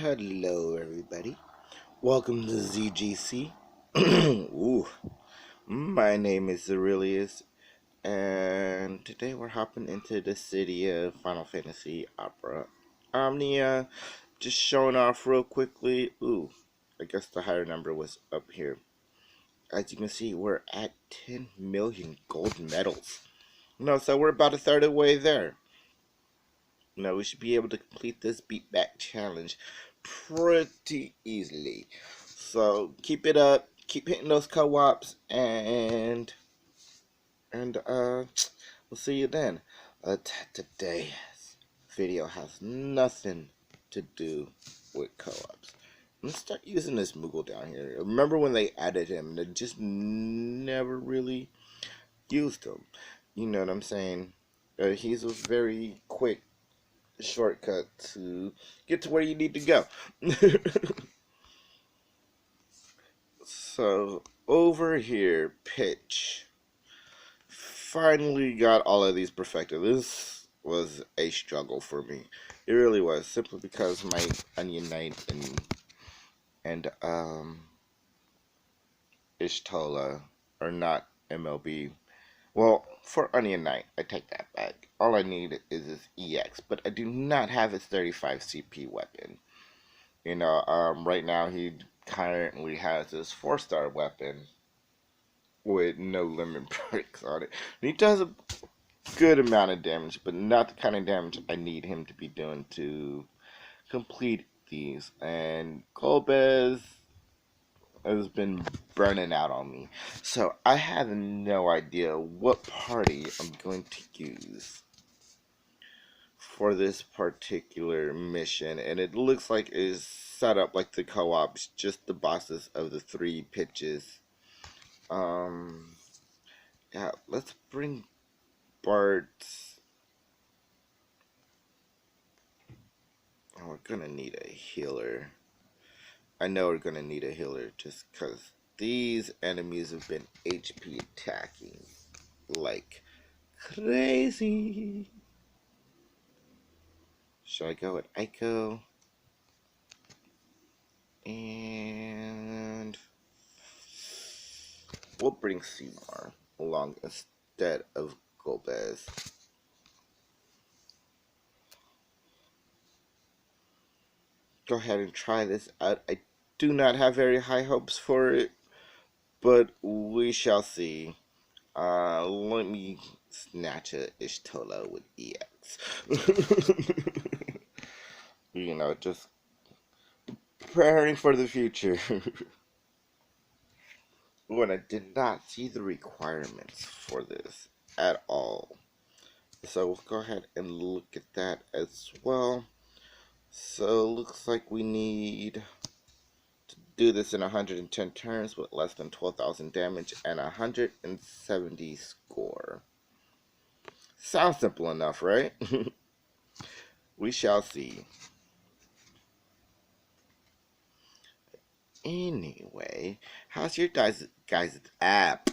Hello, everybody. Welcome to ZGC. Ooh, my name is Aurelius, and today we're hopping into the city of Final Fantasy Opera Omnia. Just showing off real quickly. Ooh, I guess the higher number was up here. As you can see, we're at 10 million gold medals. So we're about a third of the way there. We should be able to complete this beatback challenge pretty easily. So keep it up, keep hitting those co-ops, and we'll see you then. Today's video has nothing to do with co-ops. Let's start using this Moogle down here. Remember when they added him? They just never really used him. You know what I'm saying? He's a very quick shortcut to get to where you need to go. So over here, pitch. Finally got all of these perfected. This was a struggle for me. It really was, simply because my Onion Knight and Ishtola are not MLB. Well, for Onion Knight, I take that back. All I need is his EX, but I do not have his 35 CP weapon. Right now he currently has his 4-star weapon with no limit breaks on it. And he does a good amount of damage, but not the kind of damage I need him to be doing to complete these. And Golbez has been burning out on me. So I have no idea what party I'm going to use for this particular mission, and it looks like it's set up like the co-ops, just the bosses of the 3 pitches. Yeah, let's bring Bart. Oh, we're gonna need a healer. I know we're gonna need a healer just because these enemies have been HP attacking like crazy. Should I go with Aiko? And we'll bring Seymour along instead of Golbez. Go ahead and try this out. I do not have very high hopes for it, but we shall see. Let me snatch a Ishtola with EX. Just preparing for the future. When I did not see the requirements for this at all. So we'll go ahead and look at that as well. So looks like we need to do this in 110 turns with less than 12,000 damage and 170 score. Sounds simple enough, right? We shall see. Anyway, how's your guys' app?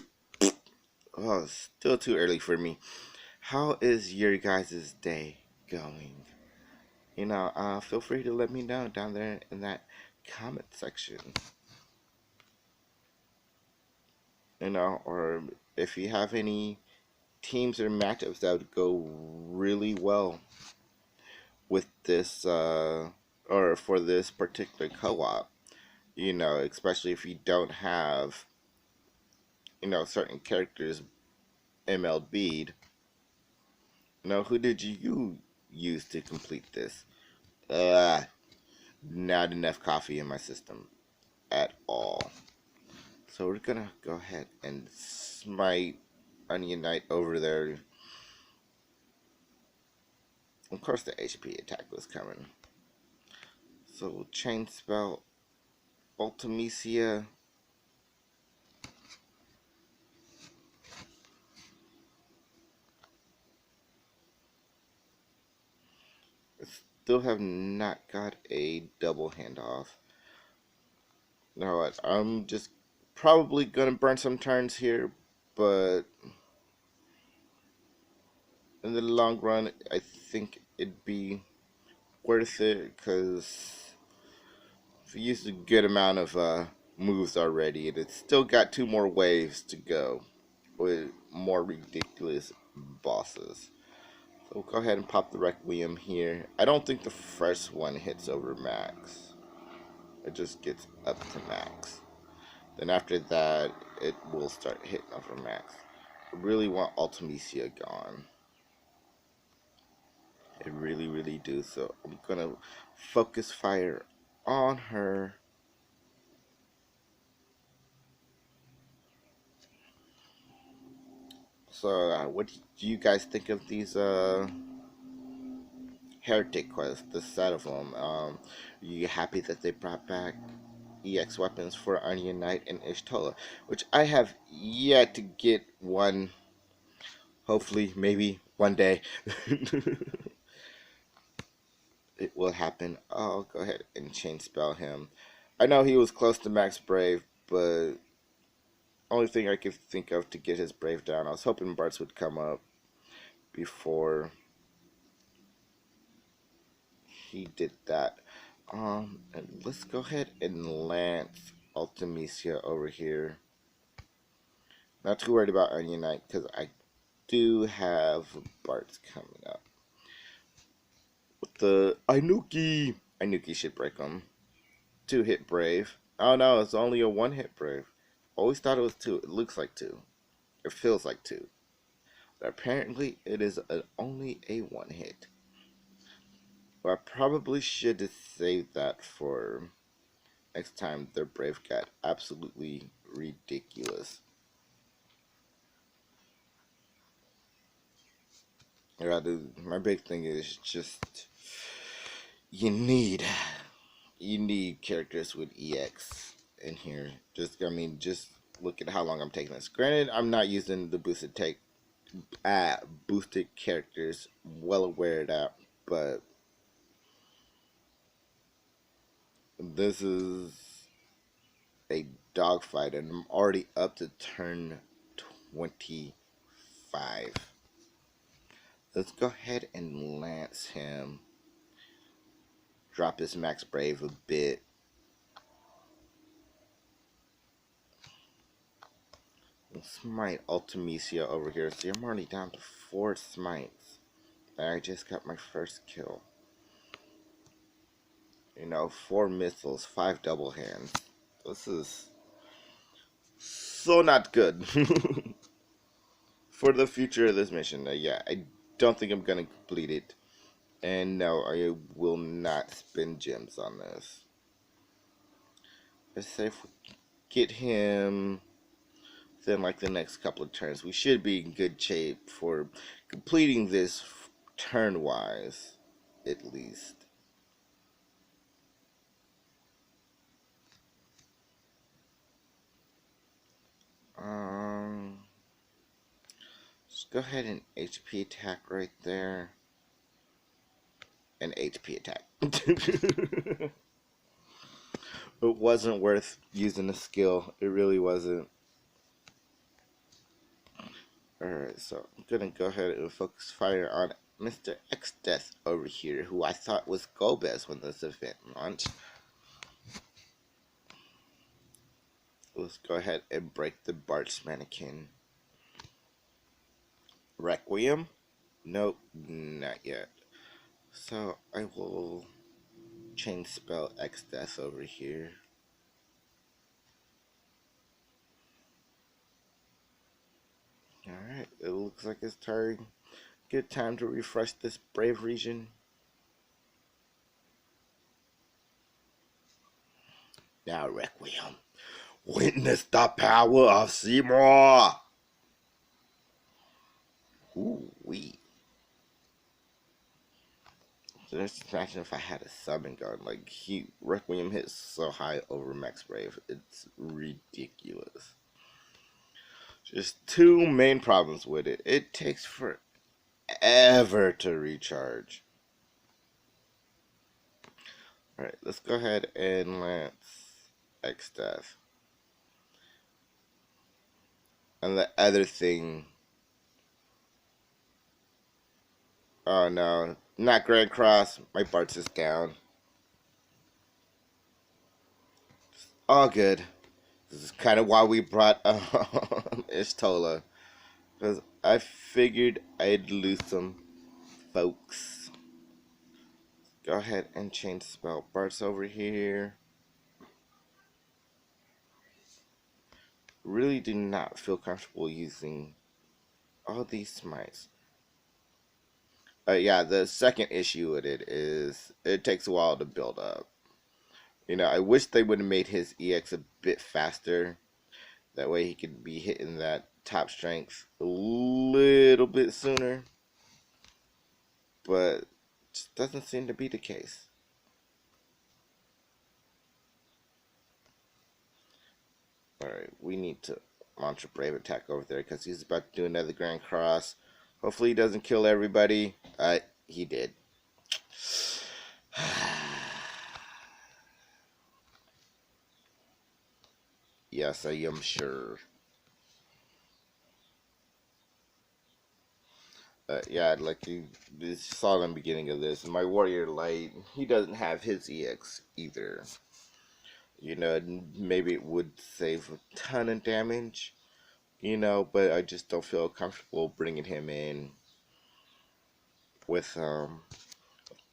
Oh, still too early for me. How is your guys' day going? Feel free to let me know down there in that comment section. Or if you have any teams or matchups that would go really well with this, or for this particular co-op, especially if you don't have, certain characters MLB'd. Who did you use to complete this? Not enough coffee in my system at all. So we're gonna go ahead and smite Onion Knight over there. Of course the HP attack was coming. So we'll chain spell Ultimecia. Still have not got a double handoff. You know what? I'm just probably gonna burn some turns here, but in the long run, I think it'd be worth it because I've used a good amount of moves already, and it's still got 2 more waves to go with more ridiculous bosses. So we'll go ahead and pop the Requiem here. I don't think the first one hits over max. It just gets up to max. Then after that, it will start hitting over max. I really want Ultimisia gone. I really, really do. So I'm gonna focus fire on her. So what do you guys think of these Heretic quests, the set of them? Are you happy that they brought back EX weapons for Onion Knight and Ishtola? Which I have yet to get one. Hopefully, maybe one day. It will happen. I'll go ahead and chain spell him. I know he was close to max brave, but only thing I could think of to get his brave down. I was hoping Bart's would come up before he did that. And let's go ahead and lance Ultimisia over here. Not too worried about Onion Knight because I do have Bart's coming up. With the Inuki should break him. 2-hit brave. Oh no, it's only a 1-hit brave. Always thought it was 2. It looks like 2. It feels like 2. But apparently it is only a 1-hit. Well, I probably should have saved that for next time their brave got absolutely ridiculous. My big thing is just you need characters with EX in here. Just look at how long I'm taking this. Granted, I'm not using the boosted characters. Well aware of that, but this is a dogfight, and I'm already up to turn 25. Let's go ahead and lance him. Drop his max brave a bit. Smite Ultimisia over here. See, I'm already down to 4 smites. And I just got my first kill. 4 missiles, 5 double hands. This is so not good for the future of this mission. Yeah, I don't think I'm gonna complete it. And no, I will not spend gems on this. Let's say if we get him within like the next couple of turns, we should be in good shape for completing this turn-wise, at least. Let's go ahead and HP attack right there. An HP attack. It wasn't worth using the skill. It really wasn't. Alright, so I'm gonna go ahead and focus fire on Mr. X Death over here, who I thought was Gobez when this event launched. Let's go ahead and break the Bart's mannequin. Requiem? Nope, not yet. So I will chain spell X Death over here. Alright, it looks like it's turn. Good time to refresh this brave region. Now, Requiem, witness the power of Seymour! Ooh-wee. So just imagine if I had a summon gun. Like, Requiem hits so high over max brave. It's ridiculous. Just 2 main problems with it. It takes forever to recharge. Alright, let's go ahead and lance X Death. And the other thing... Oh no, not Grand Cross. My Bart's is down. All good. This is kind of why we brought Ishtola. Because I figured I'd lose some folks. Go ahead and change the spell. Bart's over here. Really do not feel comfortable using all these smites. Yeah, the second issue with it is it takes a while to build up. I wish they would have made his EX a bit faster. That way he could be hitting that top strength a little bit sooner. But it just doesn't seem to be the case. Alright, we need to launch a brave attack over there because he's about to do another Grand Cross. Hopefully he doesn't kill everybody. He did. Yes, I am sure. Yeah, like you saw in the beginning of this, my Warrior Light, he doesn't have his EX either. Maybe it would save a ton of damage, but I just don't feel comfortable bringing him in with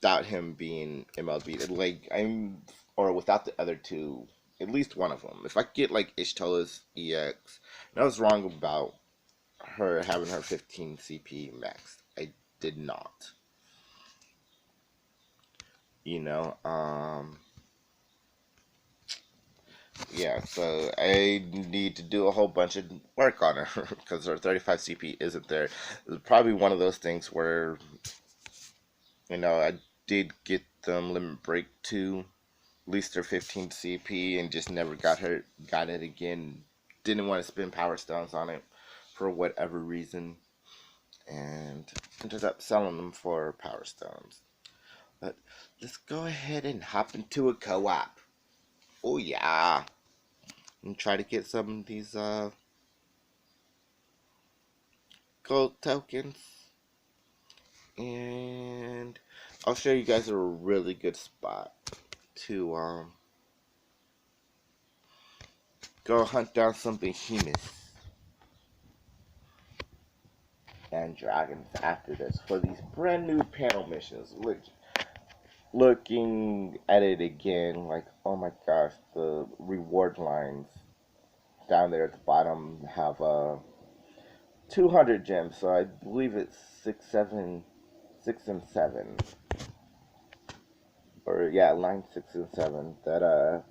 without him being MLB. Like or without the other two, at least one of them. If I get like Ishtola's EX, and I was wrong about her having her 15 CP maxed. I did not. You know, yeah, so I need to do a whole bunch of work on her because her 35 CP isn't there. It's probably one of those things where, I did get them Limit Break 2, at least her 15 CP, and just never got it again. Didn't want to spend Power Stones on it for whatever reason, and ended up selling them for Power Stones. But let's go ahead and hop into a co-op. Oh yeah. And try to get some of these gold tokens. And I'll show you guys a really good spot to go hunt down some behemoths and dragons after this for these brand new panel missions. Looking at it again, like, oh my gosh, the reward lines down there at the bottom have 200 gems, so I believe it's 6 and 7, or yeah, line 6 and 7 that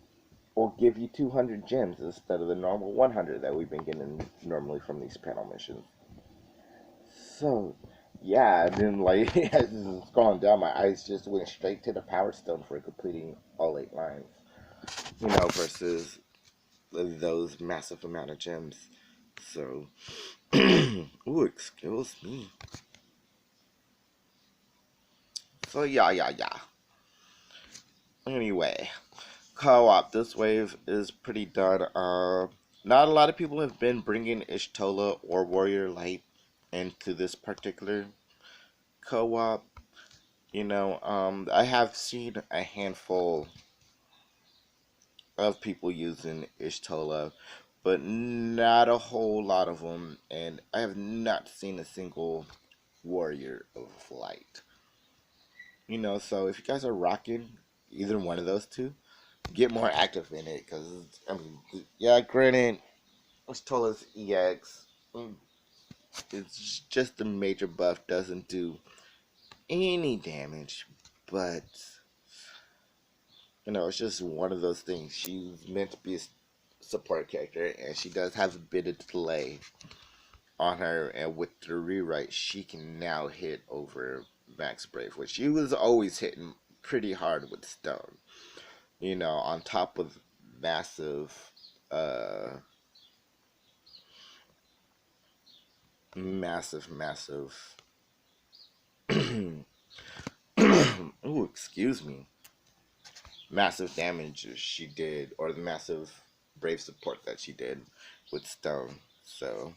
will give you 200 gems instead of the normal 100 that we've been getting normally from these panel missions. So yeah, and then like as it's going down, my eyes just went straight to the power stone for completing all 8 lines. Versus those massive amount of gems. So, ooh, excuse me. So yeah. Anyway, co-op. This wave is pretty done. Not a lot of people have been bringing Ishtola or Warrior Light into this particular co-op. I have seen a handful of people using Ishtola, but not a whole lot of them, and I have not seen a single Warrior of Light. So if you guys are rocking either one of those two, get more active in it, because, yeah, granted, Ishtola's EX, it's just the major buff, doesn't do any damage, but it's just one of those things. She's meant to be a support character, and she does have a bit of delay on her, and with the rewrite, she can now hit over Max Brave, which she was always hitting pretty hard with Stone. On top of massive, massive. Ooh, excuse me. Massive damage she did, or the massive brave support that she did with Stone. So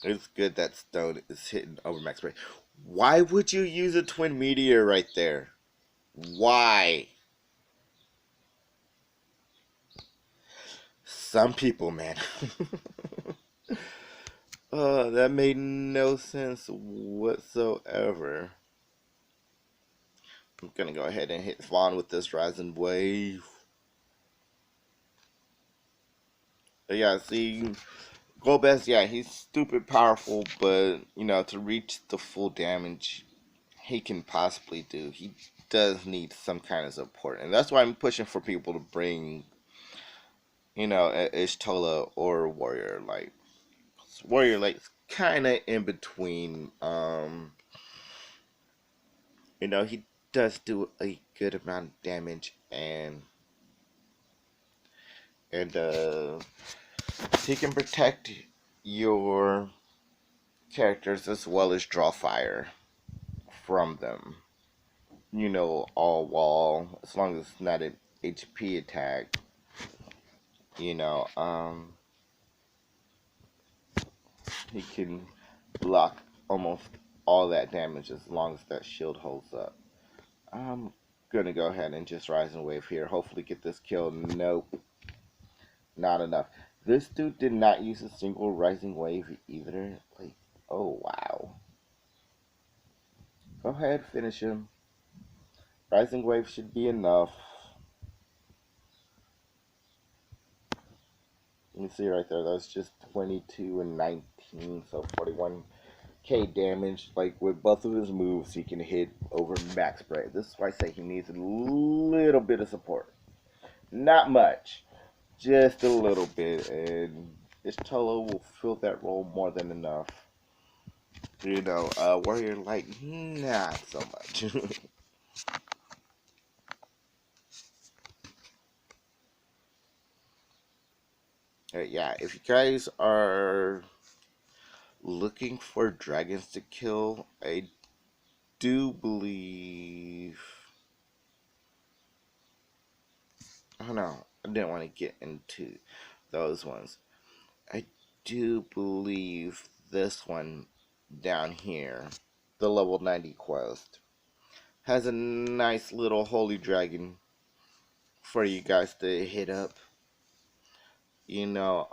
it's good that Stone is hitting over max brave. Why would you use a twin meteor right there? Why? Some people, man. That made no sense whatsoever. I'm gonna go ahead and hit Vaughn with this rising wave. But yeah, see, Golbez, yeah, he's stupid powerful, but to reach the full damage he can possibly do, he does need some kind of support, and that's why I'm pushing for people to bring, Ishtola or Warrior Light. Warrior Light's kind of in between. He does do a good amount of damage, and he can protect your characters as well as draw fire from them. All wall, as long as it's not an HP attack. You know, um, he can block almost all that damage as long as that shield holds up. I'm gonna go ahead and just Rising Wave here. Hopefully get this kill. Nope, not enough. This dude did not use a single Rising Wave either. Like, oh wow. Go ahead, finish him. Rising Wave should be enough. You can see right there, that's just 22 and 19, so 41k damage. Like, with both of his moves, he can hit over max spray. This is why I say he needs a little bit of support. Not much, just a little bit, and Istolo will fill that role more than enough. Warrior Light, not so much. Yeah, if you guys are looking for dragons to kill, I do believe. Oh no, I didn't want to get into those ones. I do believe this one down here, the level 90 quest, has a nice little holy dragon for you guys to hit up. You know,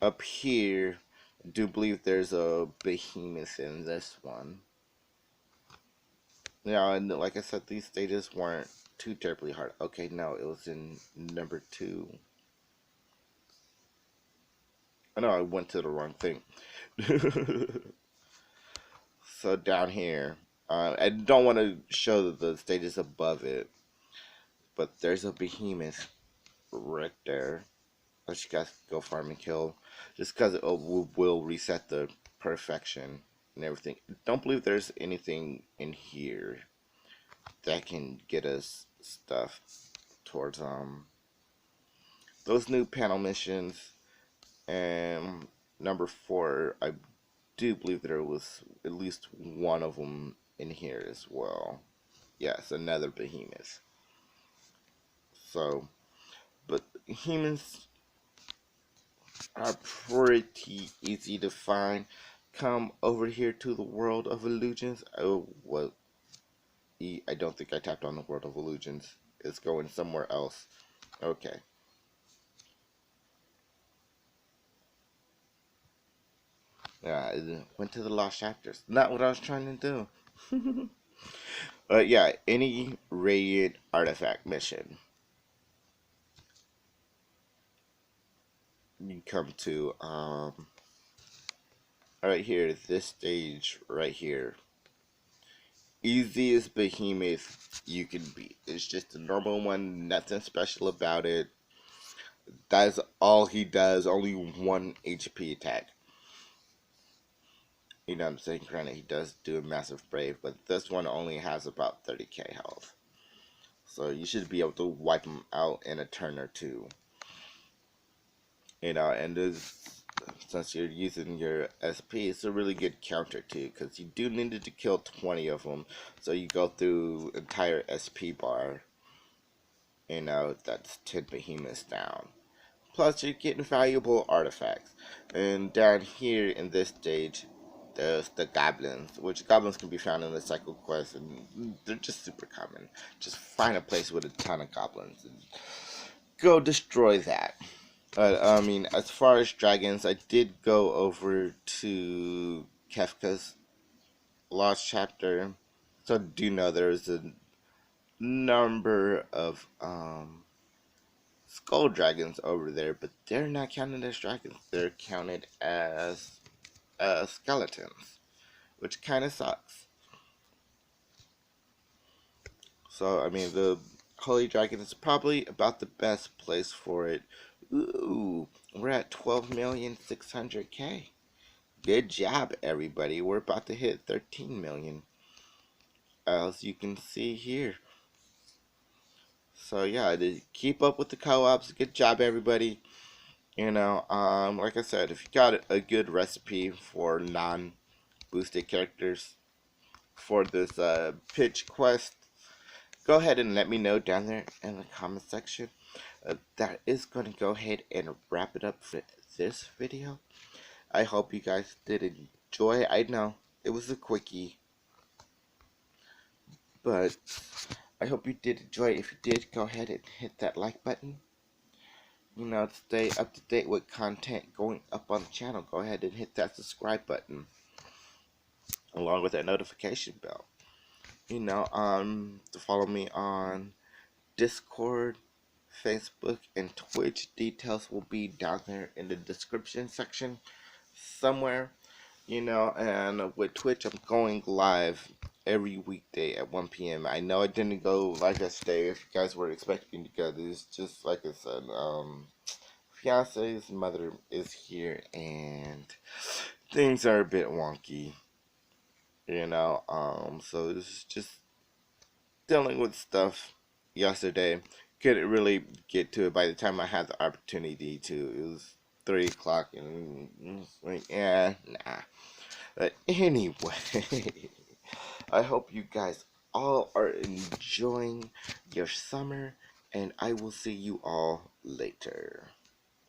up here, I do believe there's a behemoth in this one. And like I said, these stages weren't too terribly hard. Okay, no, it was in number 2. I know I went to the wrong thing. So down here, I don't want to show the stages above it, but there's a behemoth right there. Let you guys go farm and kill, just because it will reset the perfection and everything. Don't believe there's anything in here that can get us stuff towards those new panel missions. And number 4, I do believe there was at least one of them in here as well. Yes, another behemoth. So, but humans are pretty easy to find. Come over here to the world of illusions. Oh, what? I don't think I tapped on the world of illusions. It's going somewhere else. Okay. Yeah, I went to the lost chapters. Not what I was trying to do. But yeah, any radiant artifact mission, you come to right here, this stage right here. Easiest behemoth you can beat. It's just a normal one, nothing special about it. That's all he does, only 1 HP attack. You know what I'm saying? Granted, he does do a massive brave, but this one only has about 30k health. So you should be able to wipe him out in a turn or two. And this, since you're using your SP, it's a really good counter too, because you do need to kill 20 of them. So you go through entire SP bar. That's 10 behemoths down. Plus, you're getting valuable artifacts. And down here in this stage, There's the goblins, which goblins can be found in the cycle quest, and they're just super common. Just find a place with a ton of goblins and go destroy that. But I mean, as far as dragons, I did go over to Kefka's Lost chapter, so I do know there's a number of skull dragons over there, but they're not counted as dragons. They're counted as skeletons, which kind of sucks. So, I mean, the Holy Dragon is probably about the best place for it. Ooh, we're at 12,600,000. Good job, everybody. We're about to hit 13 million, as you can see here. So, yeah, keep up with the co-ops. Good job, everybody. Like I said, if you got a good recipe for non-boosted characters for this pitch quest, go ahead and let me know down there in the comment section. That is going to go ahead and wrap it up for this video. I hope you guys did enjoy. I know it was a quickie, but I hope you did enjoy. If you did, go ahead and hit that like button. To stay up to date with content going up on the channel, go ahead and hit that subscribe button along with that notification bell. To follow me on Discord, Facebook, and Twitch. Details will be down there in the description section somewhere. And with Twitch, I'm going live every weekday at 1 p.m. I know I didn't go live yesterday. If you guys were expecting to go, this just like I said, fiance's mother is here and things are a bit wonky. So this is just dealing with stuff yesterday. Couldn't really get to it by the time I had the opportunity to. It was 3 o'clock and it was like, yeah, nah. But anyway, I hope you guys all are enjoying your summer, and I will see you all later.